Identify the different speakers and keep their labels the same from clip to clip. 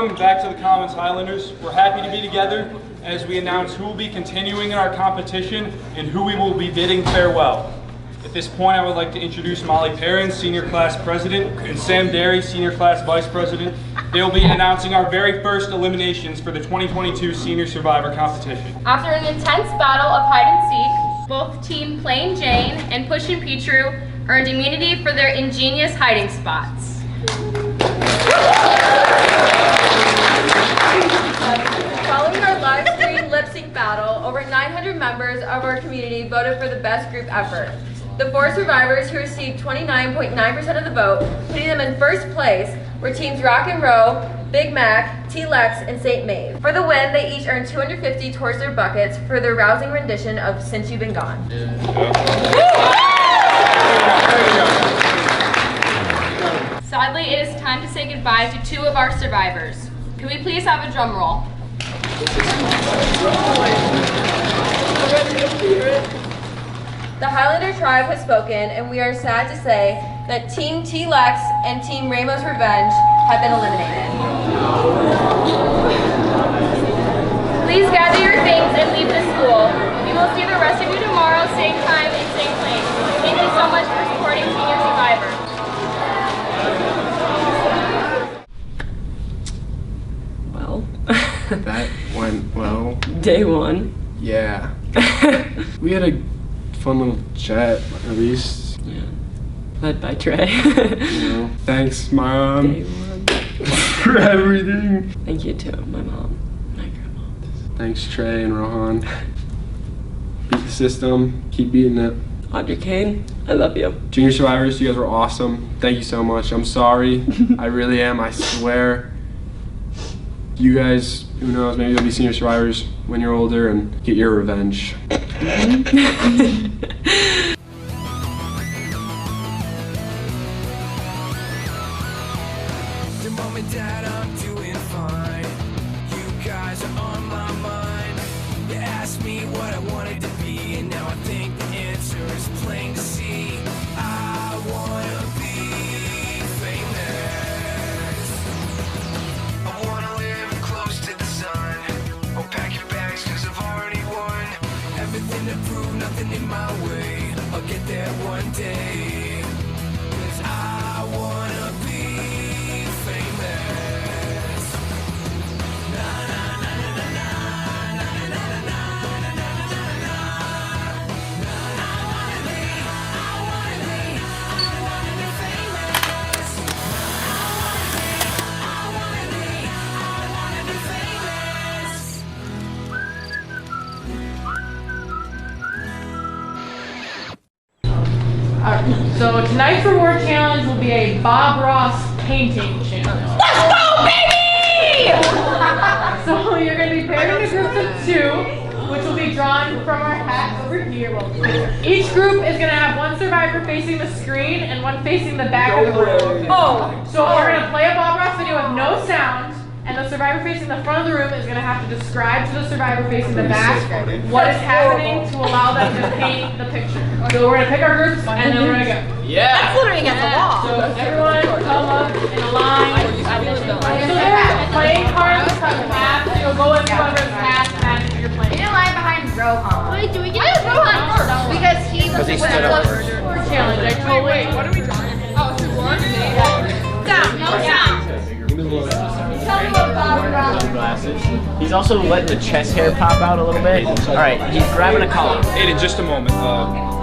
Speaker 1: Welcome back to the Commons Highlanders. We're happy to be together as we announce who will be continuing in our competition and who we will be bidding farewell. At this point, I would like to introduce Molly Perrin, Senior Class President, and Sam Derry, Senior Class Vice President. They will be announcing our very first eliminations for the 2022 Senior Survivor Competition.
Speaker 2: After an intense battle of hide and seek, both Team Plain Jane and Pushin' Petru earned immunity for their ingenious hiding spots. Following our live stream lip sync battle, over 900 members of our community voted for the best group effort. The 4 survivors who received 29.9% of the vote, putting them in first place, were teams Rock and Row, Big Mac, T-Lex, and St. Maeve. For the win, they each earned $250 towards their buckets for their rousing rendition of Since You've Been Gone. Sadly, it is time to say goodbye to 2 of our survivors. Can we please have a drum roll? The Highlander tribe has spoken, and we are sad to say that Team T-Lex and Team Rainbow's Revenge have been eliminated. Please gather your things and leave the school. We will see the rest of you tomorrow, same time and same place. Thank you so much for supporting Senior Survivor.
Speaker 3: Well,
Speaker 4: that went well.
Speaker 3: Day 1.
Speaker 4: Yeah. We had a fun little chat, at least.
Speaker 3: Yeah. Led by Trey.
Speaker 4: You know, thanks, Mom.
Speaker 3: Day 1.
Speaker 4: For everything.
Speaker 3: Thank you too, my mom, my grandma.
Speaker 4: Thanks, Trey and Rohan. Beat the system. Keep beating it.
Speaker 3: Audrey Kane, I love you.
Speaker 4: Junior Survivors, you guys were awesome. Thank you so much. I'm sorry. I really am. I swear. You guys, who knows, maybe you'll be Senior Survivors when you're older and get your revenge.
Speaker 5: The mom and dad, I'm doing fine. You guys are on my mind. You asked me what I wanted to be, and now I think the answer is plain to see. I wanna be famous. I wanna live close to the sun. Oh, pack your bags, cause I've already won. Everything to prove, nothing in my way. I'll get there one day. Cause I wanna be famous. Na na na na na na na na na na na na na. I wanna be famous. I wanna be famous.
Speaker 6: So tonight's reward challenge will be a Bob Ross painting challenge. Let's go, baby! So you're going to be paired into groups of 2, which will be drawn from our hat over here. Each group is going to have one survivor facing the screen and one facing the back of the room. So we're going to play a Bob Ross video with no sound, and the survivor facing the front of the room is going to have to describe to the survivor facing the back what is happening to allow them to paint the picture. So we're going to pick our groups and then we're going to go.
Speaker 7: Yeah. That's literally against the law.
Speaker 6: So everyone come up in a line. So they're playing cards cut in half. So you'll go with whoever's half match you're playing.
Speaker 2: In line behind Rohan.
Speaker 7: Wait, do we get Rohan first?
Speaker 2: Because he was the closest
Speaker 6: Challenge. Wait, what are we doing?
Speaker 7: Oh, so one? Sound, no sound.
Speaker 8: He's also letting the chest hair pop out a little bit. All right, he's grabbing a collar.
Speaker 1: Aiden, just a moment.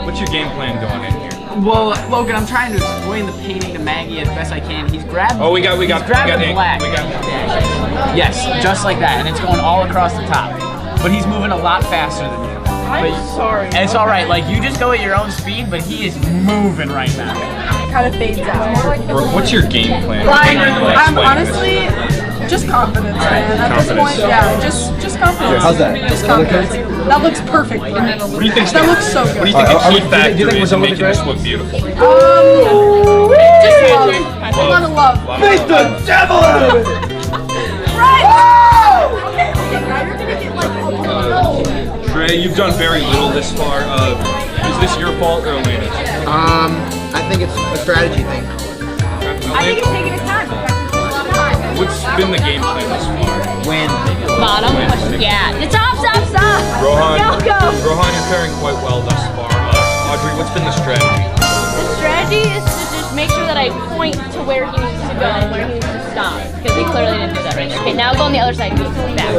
Speaker 1: What's your game plan going in here?
Speaker 8: Well, Logan, I'm trying to explain the painting to Maggie as best I can. He's grabbing.
Speaker 1: Oh, we got
Speaker 8: grabbing black. Yes, just like that, and it's going all across the top. But he's moving a lot faster than you.
Speaker 6: I'm sorry.
Speaker 8: And it's all right. Like you just go at your own speed, but he is moving right now.
Speaker 6: Kind of fades out.
Speaker 1: What's your game plan?
Speaker 6: I'm honestly just confidence, man. At this point, yeah, just confidence.
Speaker 4: How's that?
Speaker 6: Just confidence. That looks perfect.
Speaker 1: What do you think?
Speaker 6: That looks so good.
Speaker 1: What do you think the key factor is in making this look beautiful?
Speaker 6: Just love. A lot of love.
Speaker 4: Face the devil out of it!
Speaker 6: Right! Okay, now you're gonna get like a
Speaker 1: Trey, you've done very little this far. Is this your fault or Lena's?
Speaker 9: I think it's a strategy thing.
Speaker 2: I think it's taking his time.
Speaker 1: what's been the game plan thus far?
Speaker 8: Win.
Speaker 7: Bottom? Yeah. Stop.
Speaker 1: Rohan,
Speaker 7: Go.
Speaker 1: Rohan, you're faring quite well thus far. Audrey, what's been the strategy?
Speaker 7: The strategy is to just make sure that I point to where he needs to go and where he needs to stop. Because he clearly didn't do that right there. Okay, now go on the other side. Go back.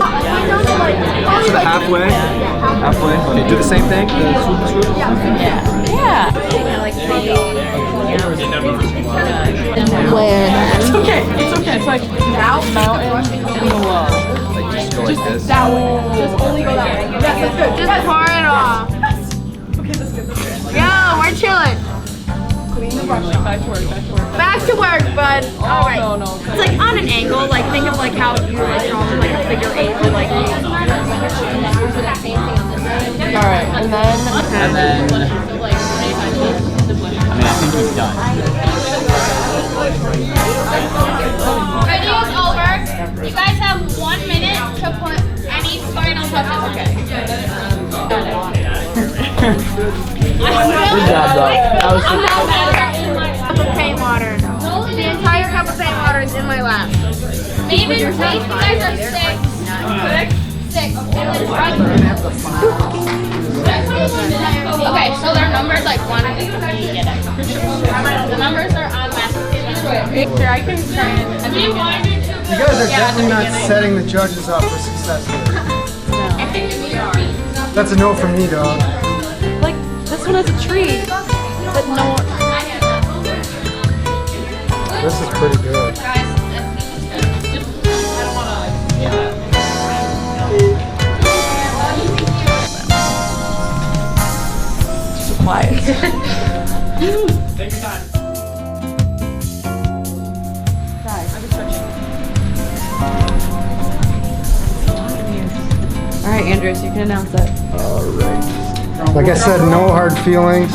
Speaker 8: Halfway. Okay, do the same thing. Swoop.
Speaker 7: Yeah.
Speaker 6: Where? It's okay. It's like mountain and below.
Speaker 8: Like just go like this.
Speaker 6: That way. Just only go that way. Yes, that's good. Just pour it off. Yo, we're chilling. Back to work, bud. All right. No.
Speaker 7: It's like on an angle. Like think of like how you like draw like a figure 8 or like.
Speaker 6: All right, and then.
Speaker 8: I think he's done.
Speaker 7: Video is over. You guys have 1 minute to put any final touches. Okay.
Speaker 8: Good job, bro. That was
Speaker 6: Cup of paint water. The entire cup of paint water is in my lap.
Speaker 7: Maybe you guys are 6. 6. Okay, so their numbers like 1 and 3. The numbers are on last.
Speaker 6: Here, I can try and.
Speaker 9: You guys are definitely not setting the judges up for success here. That's a no from me, dog.
Speaker 6: Like, this one has a tree, but no.
Speaker 9: This is pretty good.
Speaker 6: Quiet.
Speaker 1: Take your time.
Speaker 6: All right, Andrews, you can announce it.
Speaker 9: Like I said, no hard feelings.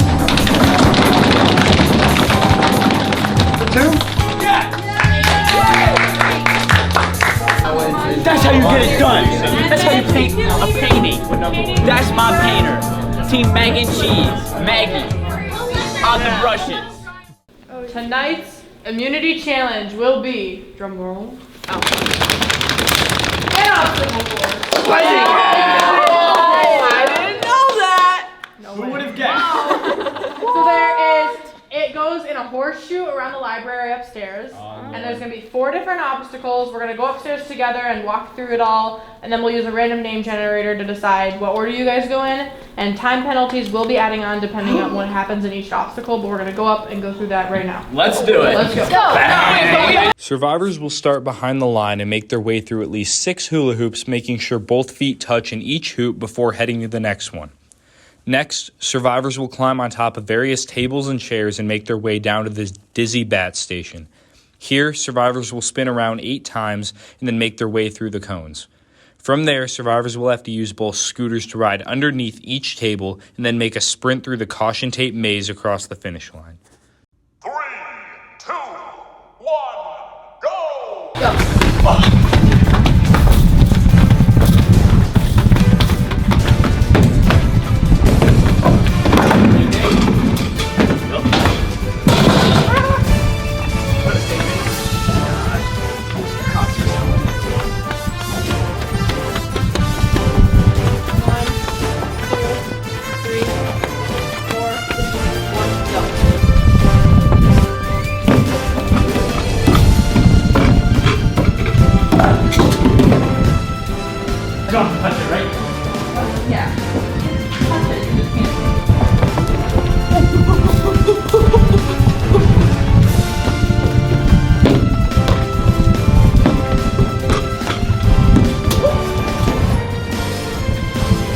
Speaker 9: Two?
Speaker 8: That's how you get it done. That's how you paint a painting. That's my painter. Team Mac and Cheese. Maggie. On the brushes.
Speaker 6: Tonight's immunity challenge will be, drum roll, an obstacle course.
Speaker 8: I
Speaker 6: didn't know that.
Speaker 1: Who would have guessed?
Speaker 6: So it goes in a horseshoe around the library upstairs, and there's gonna be 4 different obstacles. We're gonna go upstairs together and walk through it all, and then we'll use a random name generator to decide what order you guys go in, and time penalties will be adding on depending on what happens in each obstacle, but we're gonna go up and go through that right now.
Speaker 8: Let's do it.
Speaker 6: Let's go.
Speaker 1: Survivors will start behind the line and make their way through at least 6 hula hoops, making sure both feet touch in each hoop before heading to the next one. Next, survivors will climb on top of various tables and chairs and make their way down to the dizzy bat station. Here, survivors will spin around 8 times and then make their way through the cones. From there, survivors will have to use both scooters to ride underneath each table and then make a sprint through the caution tape maze across the finish line.
Speaker 10: 3, 2, 1, go!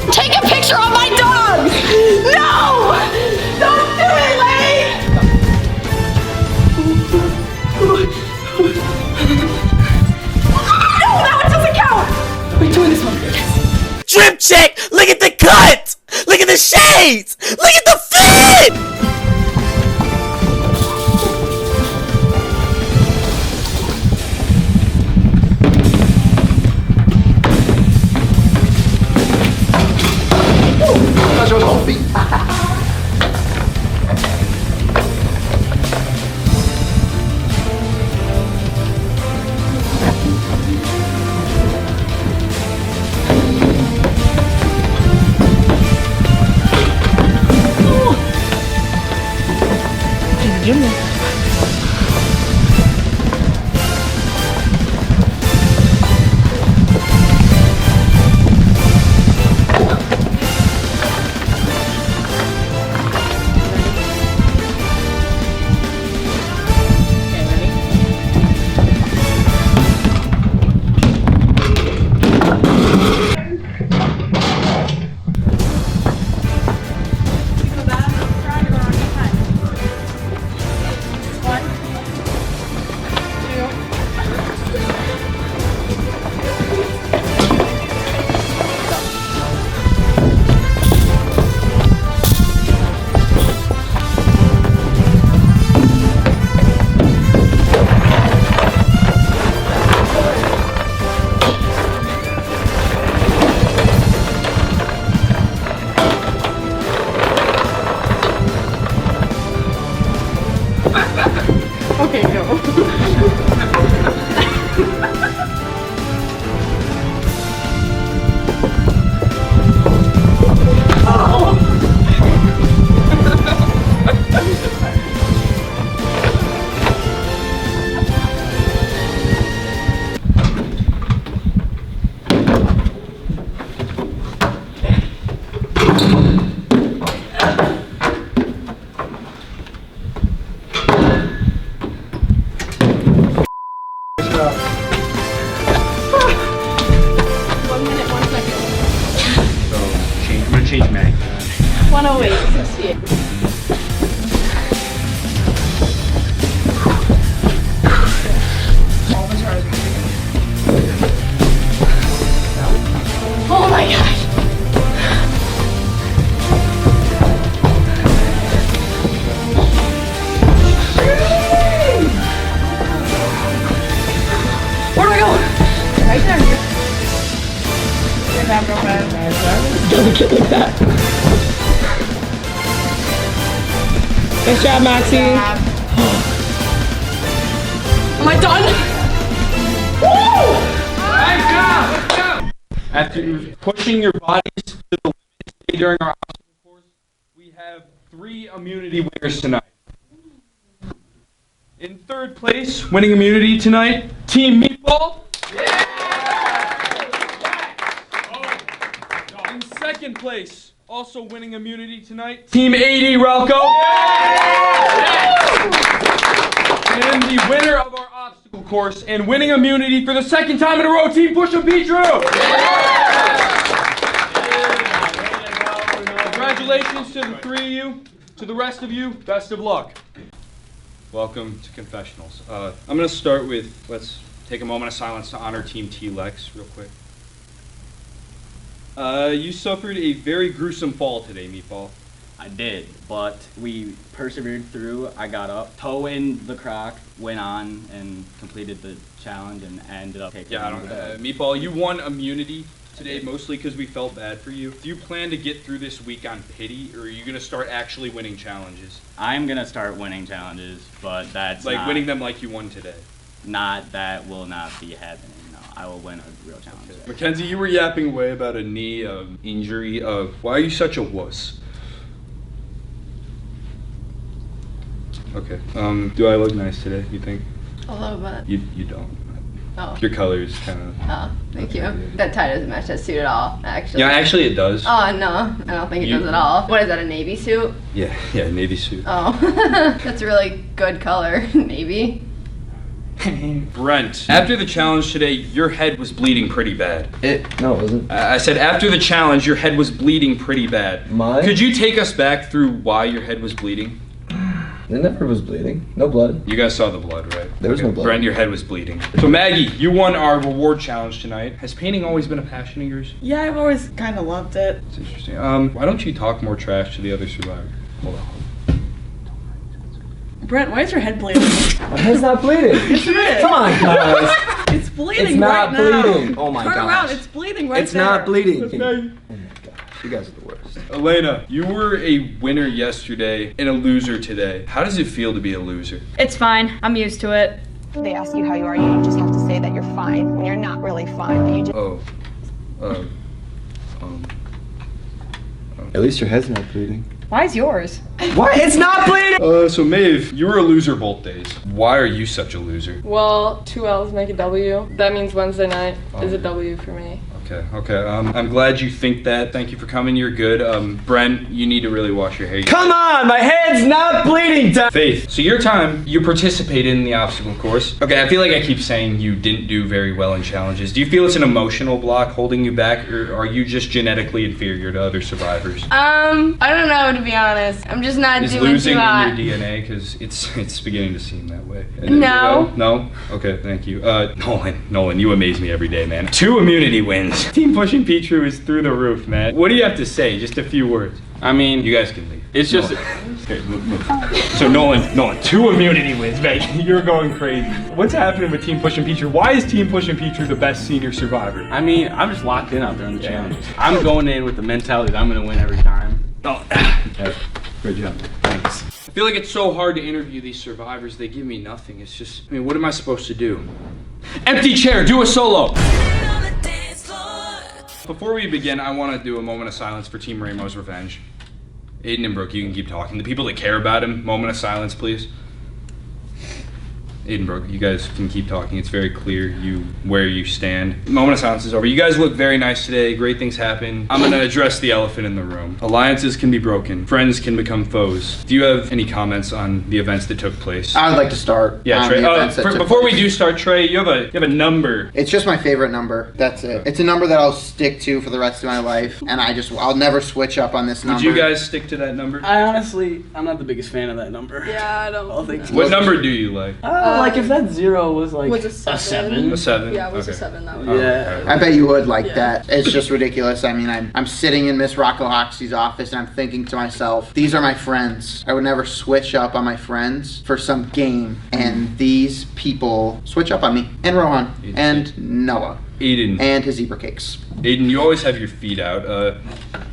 Speaker 7: Take a picture of my dog! No! Don't do it, Laine! No, that one doesn't count! We're doing this one.
Speaker 11: Drip check! Look at the cut! Look at the shades! Look at the fit!
Speaker 6: Okay, go.
Speaker 8: I'm gonna change Meg.
Speaker 6: 108, 68. Oh my gosh. Where do I go? Right there. Good job, girlfriend.
Speaker 3: Don't get like that. Nice job, Maxie.
Speaker 6: Am I done?
Speaker 1: After pushing your bodies to the limit today during our obstacle course, we have 3 immunity winners tonight. In 3rd place, winning immunity tonight, Team Meatball. In 2nd place, also winning immunity tonight, Team 80 Ralco. And the winner of our obstacle course and winning immunity for the 2nd time in a row, Team Push and Petru. Congratulations to the 3 of you. To the rest of you, best of luck. Welcome to Confessionals. I'm going to start with, let's take a moment of silence to honor Team T-Lex real quick. You suffered a very gruesome fall today, Meatball.
Speaker 8: I did, but we persevered through. I got up, toe in the crock, went on and completed the challenge and ended up taking
Speaker 1: Meatball, you won immunity today mostly because we felt bad for you. Do you plan to get through this week on pity, or are you going to start actually winning challenges?
Speaker 8: I'm going to start winning challenges, but that's
Speaker 1: like winning them like you won today.
Speaker 8: That will not be happening. No, I will win a real challenge.
Speaker 1: Okay. Mackenzie, you were yapping away about a knee injury. Why are you such a wuss? Okay. Do I look nice today, you think?
Speaker 2: A little bit.
Speaker 1: You don't.
Speaker 2: Oh.
Speaker 1: Your color is kind of...
Speaker 2: Oh, thank you. That tie doesn't match that suit at all, actually.
Speaker 1: Yeah, actually it does.
Speaker 2: Oh, no. I don't think it does at all. What is that, a navy suit?
Speaker 1: Yeah, navy suit.
Speaker 2: Oh. That's a really good color. Navy.
Speaker 1: Brent, after the challenge today, your head was bleeding pretty bad.
Speaker 12: No, it wasn't.
Speaker 1: I said after the challenge, your head was bleeding pretty bad.
Speaker 12: Mine?
Speaker 1: Could you take us back through why your head was bleeding?
Speaker 12: It never was bleeding. No blood.
Speaker 1: You guys saw the blood, right?
Speaker 12: There was no blood.
Speaker 1: Brent, your head was bleeding. So Maggie, you won our reward challenge tonight. Has painting always been a passion of yours?
Speaker 13: Yeah, I've always kind of loved it.
Speaker 1: That's interesting. Why don't you talk more trash to the other survivor? Hold on.
Speaker 13: Brent, why is your head bleeding?
Speaker 12: My head's not bleeding.
Speaker 13: Yes, it is.
Speaker 12: Come on, guys.
Speaker 13: It's bleeding
Speaker 12: It's not
Speaker 13: right now.
Speaker 12: bleeding. Oh my
Speaker 13: Turn
Speaker 12: gosh.
Speaker 13: around, it's bleeding right
Speaker 12: It's
Speaker 13: there.
Speaker 12: not bleeding.
Speaker 1: That's Maggie.
Speaker 12: Oh my gosh, you guys are the worst.
Speaker 1: Elena, you were a winner yesterday and a loser today. How does it feel to be a loser?
Speaker 7: It's fine. I'm used to it.
Speaker 14: They ask you how you are, you don't just have to say that you're fine when you're not really fine. But you just
Speaker 12: At least your head's not bleeding.
Speaker 13: Why is yours?
Speaker 12: What? It's not bleeding!
Speaker 1: So Maeve, you were a loser both days. Why are you such a loser?
Speaker 15: Well, 2 L's make a W. That means Wednesday night is a W for me.
Speaker 1: Okay. I'm glad you think that. Thank you for coming. You're good. Brent, you need to really wash your hair.
Speaker 12: Come on, my head's not bleeding!
Speaker 1: Faith, so your time, you participated in the obstacle course. Okay, I feel like I keep saying you didn't do very well in challenges. Do you feel it's an emotional block holding you back, or are you just genetically inferior to other survivors?
Speaker 15: I don't know, to be honest. I'm just not
Speaker 1: Is
Speaker 15: doing
Speaker 1: losing
Speaker 15: too hot.
Speaker 1: in your DNA? Because it's beginning to seem that way.
Speaker 15: No.
Speaker 1: No? Okay, thank you. Nolan, you amaze me every day, man. 2 immunity wins. Team Pushing Pichu is through the roof, man. What do you have to say? Just a few words.
Speaker 8: I mean,
Speaker 1: You guys can leave.
Speaker 8: it's just.
Speaker 1: Okay, move. So Nolan, 2 immunity wins, man. You're going crazy. What's happening with Team Pushing Pichu? Why is Team Pushing Pichu the best senior survivor?
Speaker 8: I mean, I'm just locked in out there on the challenges. I'm going in with the mentality that I'm gonna win every time.
Speaker 1: Oh, good job. Thanks. I feel like it's so hard to interview these survivors. They give me nothing. It's just, I mean, what am I supposed to do? Empty chair, do a solo. Before we begin, I want to do a moment of silence for Team Rainbow's Revenge. Aiden and Brooke, you can keep talking. The people that care about him, moment of silence, please. Aiden, Brooke, you guys can keep talking. It's very clear where you stand. Moment of silence is over. You guys look very nice today. Great things happen. I'm going to address the elephant in the room. Alliances can be broken. Friends can become foes. Do you have any comments on the events that took place?
Speaker 16: I would like to start.
Speaker 1: Yeah, Trey. Before we do start, Trey, you have a number.
Speaker 16: It's just my favorite number. That's it. It's a number that I'll stick to for the rest of my life, and I'll never switch up on this number.
Speaker 1: Would you guys stick to that number?
Speaker 8: I'm not the biggest fan of that number.
Speaker 15: Yeah, I don't think
Speaker 1: What number do you like?
Speaker 8: Like if that 0 was like
Speaker 15: Was
Speaker 8: a
Speaker 15: a
Speaker 8: 7.
Speaker 1: A 7?
Speaker 15: Yeah, it was a
Speaker 1: Okay.
Speaker 15: 7 that one.
Speaker 8: Yeah.
Speaker 16: I bet you would like that. It's just ridiculous. I mean, I'm sitting in Miss Rocco-Hoxie's office, and I'm thinking to myself, these are my friends. I would never switch up on my friends for some game, and these people switch up on me. And Rohan. And Noah.
Speaker 1: Aiden.
Speaker 16: And his zebra cakes.
Speaker 1: Aiden, you always have your feet out.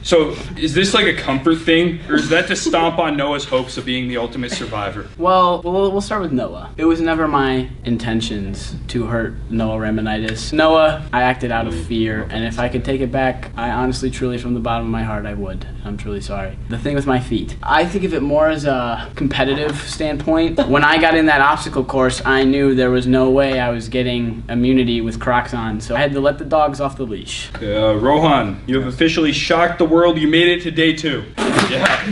Speaker 1: So is this like a comfort thing, or is that to stomp on Noah's hopes of being the ultimate survivor?
Speaker 8: Well, we'll start with Noah. It was never my intentions to hurt Noah Ramonitis. Noah, I acted out of fear, and if I could take it back, I honestly, truly, from the bottom of my heart, I would. I'm truly sorry. The thing with my feet, I think of it more as a competitive standpoint. When I got in that obstacle course, I knew there was no way I was getting immunity with Crocs on, so I had to let the dogs off the leash.
Speaker 1: Rohan, you have officially shocked the world. You made it to day 2. Yeah.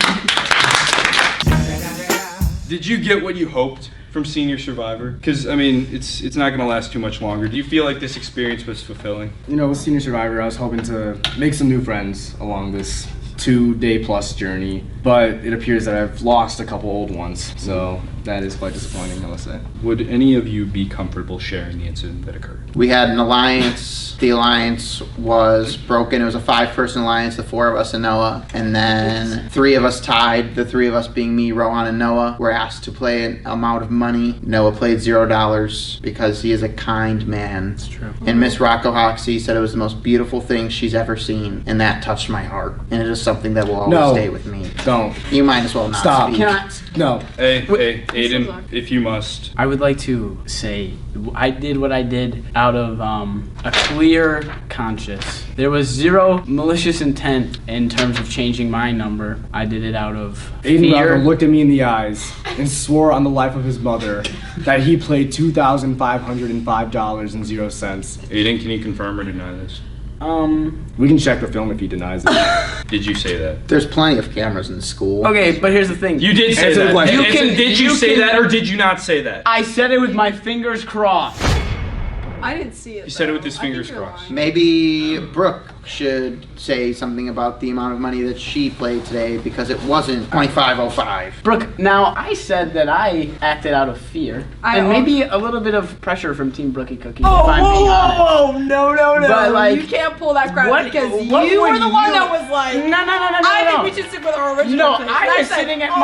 Speaker 1: Did you get what you hoped from Senior Survivor? Because, I mean, it's not going to last too much longer. Do you feel like this experience was fulfilling?
Speaker 17: You know, with Senior Survivor, I was hoping to make some new friends along this 2-day-plus journey, but it appears that I've lost a couple old ones, so that is quite disappointing, I must say.
Speaker 1: Would any of you be comfortable sharing the incident that occurred?
Speaker 16: We had an alliance. The alliance was broken. It was a 5-person alliance, the 4 of us and Noah. And then 3 of us tied. The 3 of us being me, Rohan, and Noah were asked to play an amount of money. Noah played $0 because he is a kind man.
Speaker 8: That's true.
Speaker 16: And Miss Rocco-Hoxie said it was the most beautiful thing she's ever seen. And that touched my heart. And it is something that will always stay with me.
Speaker 17: Don't.
Speaker 16: You might as well not
Speaker 17: Stop.
Speaker 16: speak.
Speaker 17: No.
Speaker 1: Hey, Aiden, if you must.
Speaker 8: I would like to say I did what I did out of a clear conscience. There was 0 malicious intent in terms of changing my number. I did it out of
Speaker 17: Aiden
Speaker 8: fear.
Speaker 17: Rocco looked at me in the eyes and swore on the life of his mother that he played $2,505.00.
Speaker 1: Aiden, can you confirm or deny this?
Speaker 17: We can check the film if he denies it.
Speaker 1: Did you say that?
Speaker 16: There's plenty of cameras in school.
Speaker 8: Okay, but here's the thing.
Speaker 1: You did say
Speaker 17: Answer the
Speaker 1: that.
Speaker 17: question.
Speaker 1: Did you say that or did you not say that?
Speaker 8: I said it with my fingers crossed.
Speaker 15: I didn't see it.
Speaker 1: He said it with his fingers crossed.
Speaker 16: Maybe Brooke should say something about the amount of money that she played today because it wasn't 2505.
Speaker 8: Brooke, now I said that I acted out of fear and maybe a little bit of pressure from Team Brookie Cookie.
Speaker 15: Oh,
Speaker 8: if I'm being honest.
Speaker 15: whoa, no.
Speaker 8: But, like,
Speaker 15: you can't pull that crap
Speaker 8: what-
Speaker 15: because
Speaker 8: what
Speaker 15: you were
Speaker 8: would
Speaker 15: the one
Speaker 8: you-
Speaker 15: that was like,
Speaker 8: No.
Speaker 15: I think we should stick with our original
Speaker 8: No,
Speaker 15: thing.
Speaker 8: I
Speaker 15: And
Speaker 8: was
Speaker 15: said,
Speaker 8: sitting at
Speaker 15: okay.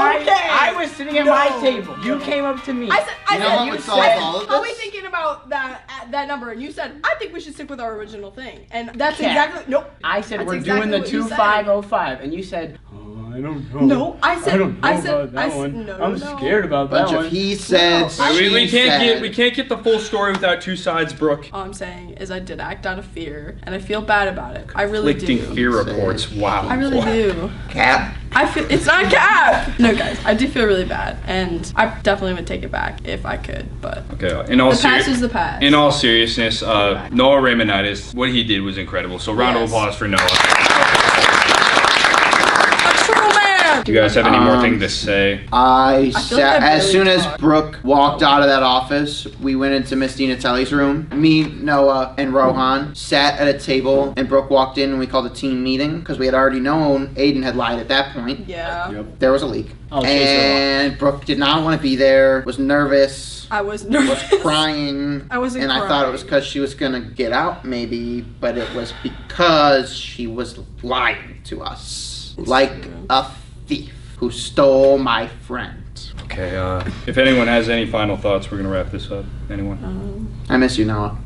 Speaker 8: my table. You came up to me.
Speaker 15: I said,
Speaker 16: You know what would solve all of
Speaker 15: I'll be
Speaker 16: this?
Speaker 15: thinking about that number, and you said, I think we should stick with our original thing, and that's
Speaker 8: Cat.
Speaker 15: exactly nope.
Speaker 8: I said
Speaker 15: That's
Speaker 8: we're
Speaker 15: exactly
Speaker 8: doing the
Speaker 15: what you said.
Speaker 8: 2505, and you said, oh, I don't know.
Speaker 15: No, I said,
Speaker 8: I don't know
Speaker 15: I said,
Speaker 8: about that
Speaker 15: I said,
Speaker 8: one.
Speaker 15: no,
Speaker 8: I'm
Speaker 15: no.
Speaker 8: scared about that
Speaker 16: Bunch
Speaker 8: one.
Speaker 16: of he said,
Speaker 1: We can't get the full story without 2 sides, Brooke.
Speaker 15: All I'm saying is I did act out of fear, and I feel bad about it. I really
Speaker 1: Conflicting
Speaker 15: do.
Speaker 1: fear reports. Wow.
Speaker 15: I really do.
Speaker 16: Cap.
Speaker 15: I feel it's not a cap. No, guys, I do feel really bad, and I definitely would take it back if I could. But
Speaker 18: okay, in all
Speaker 15: the past is the past.
Speaker 18: In all seriousness, Noah Raymondidis, what he did was incredible. So round of applause for Noah. Do you guys have any more things to say?
Speaker 16: I
Speaker 15: feel
Speaker 16: sat,
Speaker 15: like I
Speaker 16: as
Speaker 15: really
Speaker 16: soon as
Speaker 15: talked.
Speaker 16: Brooke walked out of that office, we went into Miss Dina Telly's room. Me, Noah, and Rohan sat at a table, and Brooke walked in, and we called a team meeting because we had already known Aiden had lied at that point.
Speaker 15: Yeah.
Speaker 8: Yep.
Speaker 16: There was a leak.
Speaker 8: Oh,
Speaker 16: And Brooke did not want to be there, was nervous,
Speaker 15: I was nervous.
Speaker 16: was crying.
Speaker 15: I wasn't
Speaker 16: And I thought it was because she was going to get out, maybe, but it was because she was lying to us. Like a thief who stole my friend.
Speaker 18: Okay, if anyone has any final thoughts, we're gonna wrap this up. Anyone?
Speaker 16: I miss you, Noah.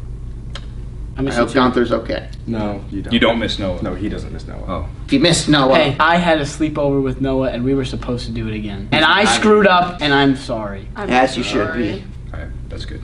Speaker 16: I hope Gunther's okay.
Speaker 17: No, you don't.
Speaker 18: You don't miss Noah?
Speaker 17: No, he doesn't miss Noah.
Speaker 18: Oh.
Speaker 16: If you miss Noah.
Speaker 8: Hey, I had a sleepover with Noah, and we were supposed to do it again. And I screwed up, and I'm sorry.
Speaker 16: As you should be.
Speaker 18: Alright, that's good.